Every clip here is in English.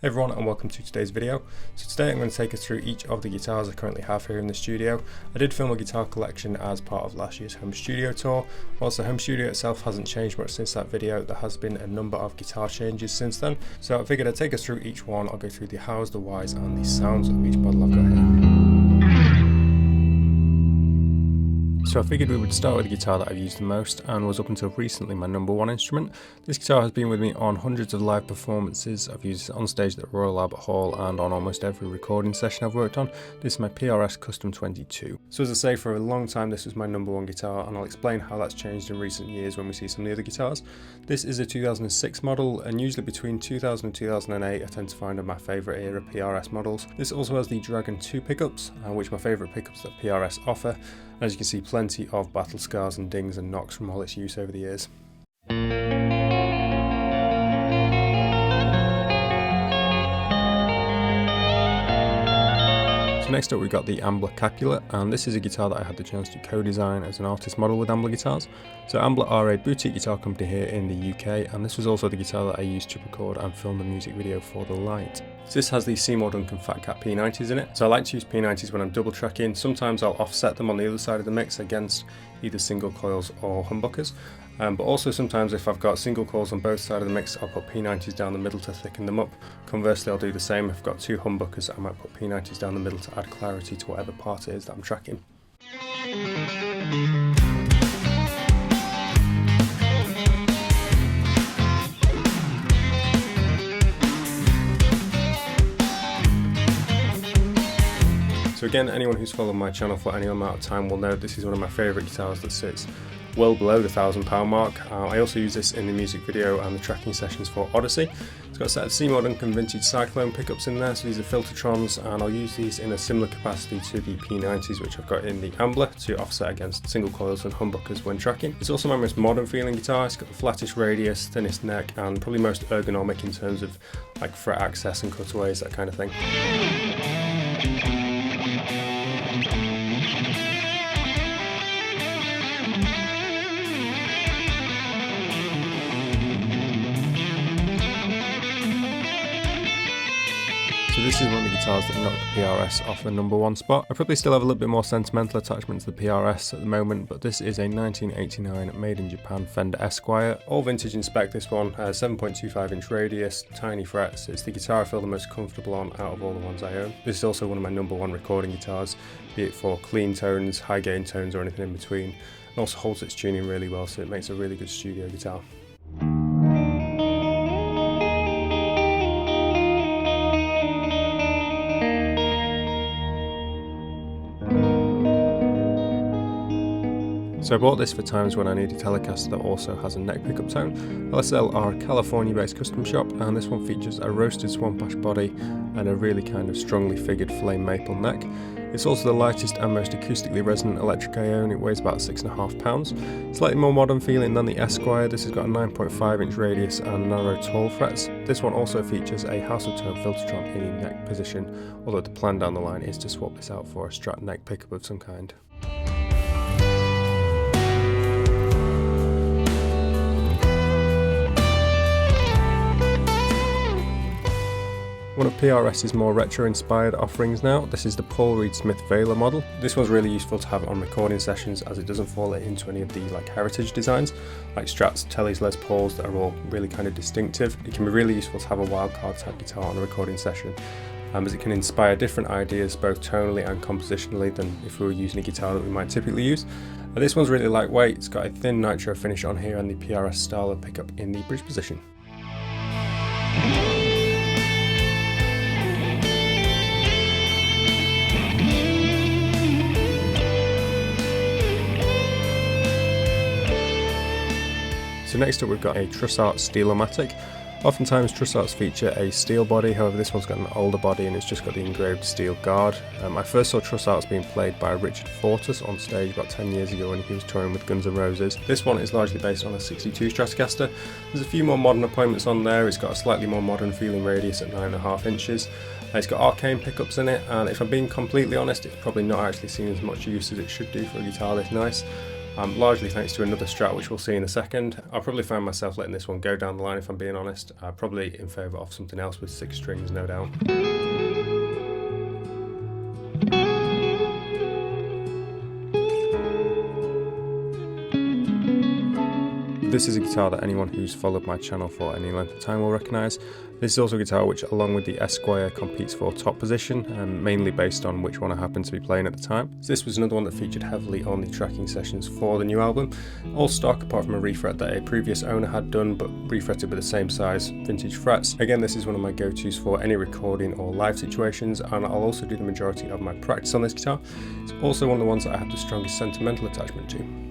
Hey everyone, and welcome to today's video. So today I'm going to take us through each of the guitars I currently have here in the studio. I did film a guitar collection as part of last year's home studio tour. Whilst the home studio itself hasn't changed much since that video, there has been a number of guitar changes since then. So I figured I'd take us through each one. I'll go through the hows, the whys and the sounds of each model I've got here. So I figured we would start with the guitar that I've used the most and was up until recently my number one instrument. This guitar has been with me on hundreds of live performances. I've used it on stage at the Royal Albert Hall and on almost every recording session I've worked on. This is my PRS Custom 22. So as I say, for a long time this was my number one guitar, and I'll explain how that's changed in recent years when we see some of the other guitars. This is a 2006 model, and usually between 2000 and 2008 I tend to find are my favourite era PRS models. This also has the Dragon 2 pickups, which are my favourite pickups that PRS offer. As you can see, plenty of battle scars and dings and knocks from all its use over the years. So next up we've got the Ambler Capula, and this is a guitar that I had the chance to co-design as an artist model with Ambler guitars. So Ambler are a boutique guitar company here in the UK, and this was also the guitar that I used to record and film the music video for The Light. So this has the Suhr Modern Fat Cat P90s in it. So I like to use P90s when I'm double tracking. Sometimes I'll offset them on the other side of the mix against either single coils or humbuckers. But also sometimes if I've got single coils on both sides of the mix, I'll put P90s down the middle to thicken them up. Conversely, I'll do the same. If I've got two humbuckers, I might put P90s down the middle to add clarity to whatever part it is that I'm tracking. So again, anyone who's followed my channel for any amount of time will know this is one of my favourite guitars that sits well below the £1,000 mark. I also use this in the music video and the tracking sessions for Odyssey. It's got a set of Suhr Modern vintage Cyclone pickups in there, so these are Filtertrons, and I'll use these in a similar capacity to the P90s which I've got in the Ambler to offset against single coils and humbuckers when tracking. It's also my most modern feeling guitar. It's got the flattest radius, thinnest neck, and probably most ergonomic in terms of like fret access and cutaways, that kind of thing. So this is one of the guitars that knocked the PRS off the number one spot. I probably still have a little bit more sentimental attachment to the PRS at the moment, but this is a 1989 made in Japan Fender Esquire. All vintage in spec, this one has 7.25 inch radius, tiny frets. It's the guitar I feel the most comfortable on out of all the ones I own. This is also one of my number one recording guitars, be it for clean tones, high gain tones or anything in between. It also holds its tuning really well, so it makes a really good studio guitar. So I bought this for times when I need a Telecaster that also has a neck pickup tone. LSL are a California-based custom shop, and this one features a roasted swamp ash body and a really kind of strongly figured flame maple neck. It's also the lightest and most acoustically resonant electric I own. It weighs about 6.5 pounds. Slightly more modern feeling than the Esquire. This has got a 9.5 inch radius and narrow tall frets. This one also features a House of Tone Filtertron in the neck position, although the plan down the line is to swap this out for a Strat neck pickup of some kind. One of PRS's more retro-inspired offerings now, this is the Paul Reed Smith Vela model. This one's really useful to have on recording sessions as it doesn't fall into any of the heritage designs, like Strats, Tellys, Les Pauls that are all really kind of distinctive. It can be really useful to have a wildcard type guitar on a recording session, as it can inspire different ideas both tonally and compositionally than if we were using a guitar that we might typically use. This one's really lightweight, it's got a thin nitro finish on here and the PRS style of pickup in the bridge position. So next up we've got a Trussart Steel-o-matic. Oftentimes Trussarts feature a steel body, however this one's got an older body and it's just got the engraved steel guard. I first saw Trussarts being played by Richard Fortus on stage about 10 years ago when he was touring with Guns N' Roses. This one is largely based on a 62 Stratocaster. There's a few more modern appointments on there. It's got a slightly more modern feeling radius at 9.5 inches. It's got arcane pickups in it, and if I'm being completely honest, it's probably not actually seen as much use as it should do for a guitar this nice. largely thanks to another Strat which we'll see in a second. I'll probably find myself letting this one go down the line if I'm being honest, probably in favour of something else with 6 strings, no doubt. This is a guitar that anyone who's followed my channel for any length of time will recognise. This is also a guitar which, along with the Esquire, competes for top position, mainly based on which one I happened to be playing at the time. So this was another one that featured heavily on the tracking sessions for the new album. All stock apart from a refret that a previous owner had done, but refretted with the same size vintage frets. Again, this is one of my go-tos for any recording or live situations, and I'll also do the majority of my practice on this guitar. It's also one of the ones that I have the strongest sentimental attachment to.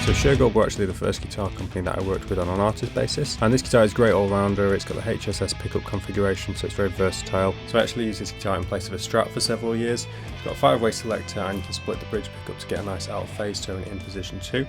So Suhr were actually the first guitar company that I worked with on an artist basis, and this guitar is great all-rounder. It's got the HSS pickup configuration, so it's very versatile. So I actually used this guitar in place of a Strat for several years. It's got a 5-way selector, and you can split the bridge pickup to get a nice out of phase tone in position 2.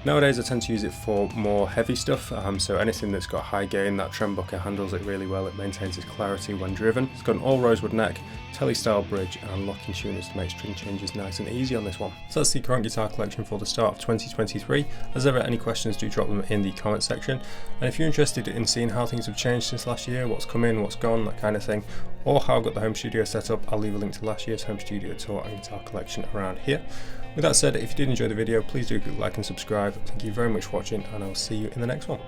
Nowadays I tend to use it for more heavy stuff, so anything that's got high gain. That trembucker handles it really well. It maintains its clarity when driven. It's got an all rosewood neck, Tele style bridge, and locking tuners to make string changes nice and easy on this one. So that's the current guitar collection for the start of 2023. As ever, any questions, do drop them in the comment section, and if you're interested in seeing how things have changed since last year, what's come in, what's gone, that kind of thing, or how I got the home studio set up, I'll leave a link to last year's home studio tour and guitar collection around here. With that said, if you did enjoy the video, please do like and subscribe. Thank you very much for watching, and I'll see you in the next one.